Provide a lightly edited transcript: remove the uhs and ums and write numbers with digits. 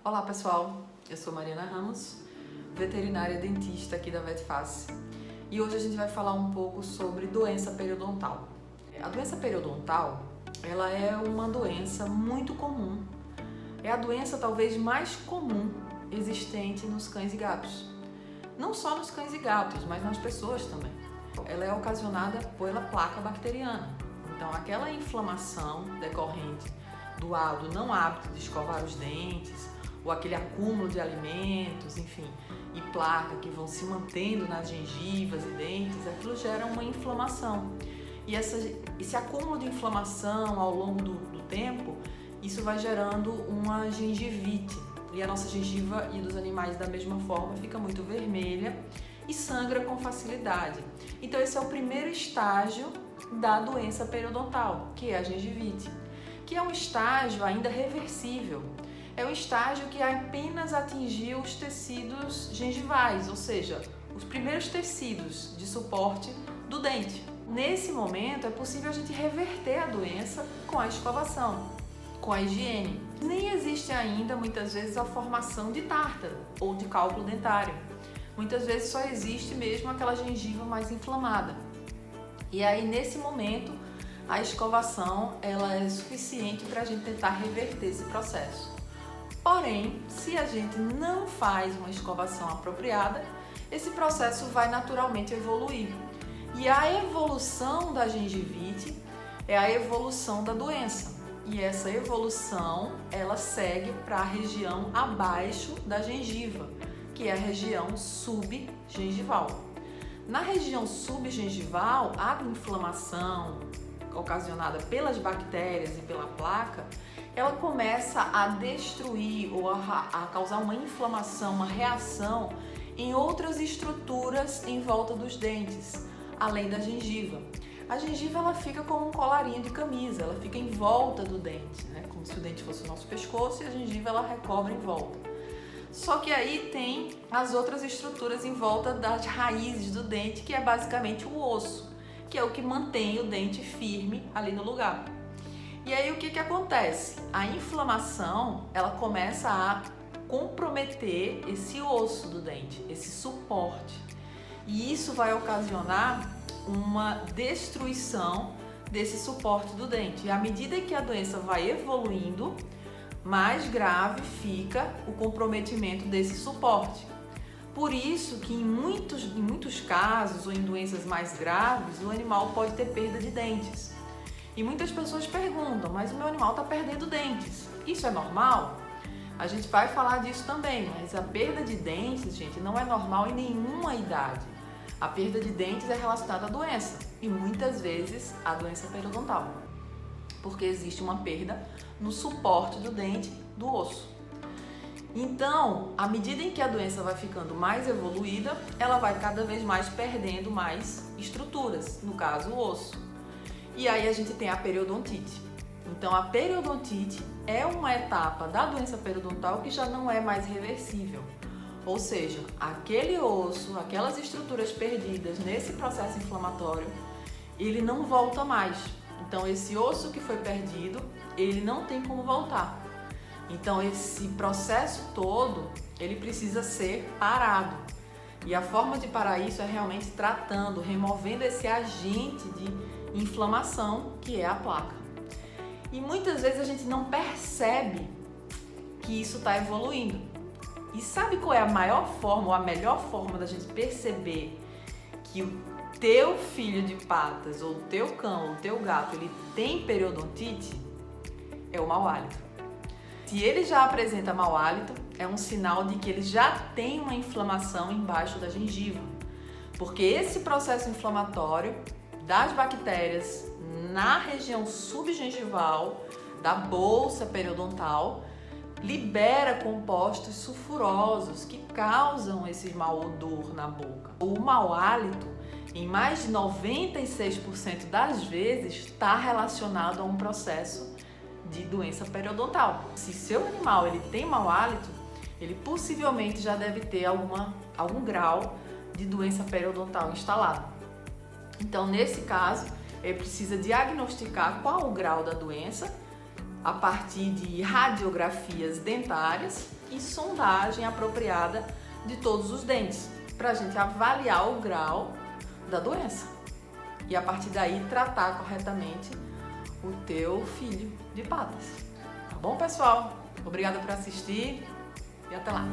Olá pessoal, eu sou Mariana Ramos, veterinária dentista aqui da VetFace, e hoje a gente vai falar um pouco sobre doença periodontal. A doença periodontal, ela é uma doença muito comum, é a doença talvez mais comum existente nos cães e gatos. Não só nos cães e gatos, mas nas pessoas também. Ela é ocasionada pela placa bacteriana, então aquela inflamação decorrente do não hábito de escovar os dentes, ou aquele acúmulo de alimentos, enfim, e placa que vão se mantendo nas gengivas e dentes, aquilo gera uma inflamação. E esse acúmulo de inflamação ao longo do tempo, isso vai gerando uma gengivite. E a nossa gengiva e dos animais da mesma forma fica muito vermelha e sangra com facilidade. Então esse é o primeiro estágio da doença periodontal, que é a gengivite, que é um estágio ainda reversível. É um estágio que apenas atingiu os tecidos gengivais, ou seja, os primeiros tecidos de suporte do dente. Nesse momento é possível a gente reverter a doença com a escovação, com a higiene. Nem existe ainda muitas vezes a formação de tártaro ou de cálculo dentário. Muitas vezes só existe mesmo aquela gengiva mais inflamada. E aí nesse momento a escovação ela é suficiente para a gente tentar reverter esse processo. Porém, se a gente não faz uma escovação apropriada, esse processo vai naturalmente evoluir. E a evolução da gengivite é a evolução da doença. E essa evolução, ela segue para a região abaixo da gengiva, que é a região subgengival. Na região subgengival, a inflamação ocasionada pelas bactérias e pela placa, ela começa a destruir ou a causar uma inflamação, uma reação em outras estruturas em volta dos dentes, além da gengiva. A gengiva ela fica como um colarinho de camisa, ela fica em volta do dente, né? Como se o dente fosse o nosso pescoço e a gengiva ela recobre em volta. Só que aí tem as outras estruturas em volta das raízes do dente, que é basicamente o osso, que é o que mantém o dente firme ali no lugar. E aí o que acontece? A inflamação, ela começa a comprometer esse osso do dente, esse suporte. E isso vai ocasionar uma destruição desse suporte do dente. E à medida que a doença vai evoluindo, mais grave fica o comprometimento desse suporte. Por isso que em muitos casos, ou em doenças mais graves, o animal pode ter perda de dentes. E muitas pessoas perguntam, mas o meu animal está perdendo dentes. Isso é normal? A gente vai falar disso também, mas a perda de dentes, gente, não é normal em nenhuma idade. A perda de dentes é relacionada à doença, e muitas vezes à doença periodontal, porque existe uma perda no suporte do dente, do osso. Então, à medida em que a doença vai ficando mais evoluída, ela vai cada vez mais perdendo mais estruturas, no caso o osso. E aí a gente tem a periodontite. Então a periodontite é uma etapa da doença periodontal que já não é mais reversível. Ou seja, aquele osso, aquelas estruturas perdidas nesse processo inflamatório, ele não volta mais. Então esse osso que foi perdido, ele não tem como voltar. Então esse processo todo, ele precisa ser parado. E a forma de parar isso é realmente tratando, removendo esse agente de inflamação, que é a placa. E muitas vezes a gente não percebe que isso está evoluindo. E sabe qual é a maior forma ou a melhor forma da gente perceber que o teu filho de patas, ou o teu cão, ou o teu gato, ele tem periodontite? É o mau hálito. Se ele já apresenta mau hálito, é um sinal de que ele já tem uma inflamação embaixo da gengiva. Porque esse processo inflamatório das bactérias na região subgengival da bolsa periodontal libera compostos sulfurosos que causam esse mau odor na boca. O mau hálito, em mais de 96% das vezes, está relacionado a um processo de doença periodontal. Se seu animal ele tem mau hálito, ele possivelmente já deve ter algum grau de doença periodontal instalado. Então, nesse caso, ele precisa diagnosticar qual o grau da doença a partir de radiografias dentárias e sondagem apropriada de todos os dentes, para a gente avaliar o grau da doença e a partir daí tratar corretamente o teu filho de patas. Tá bom, pessoal? Obrigada por assistir e até lá!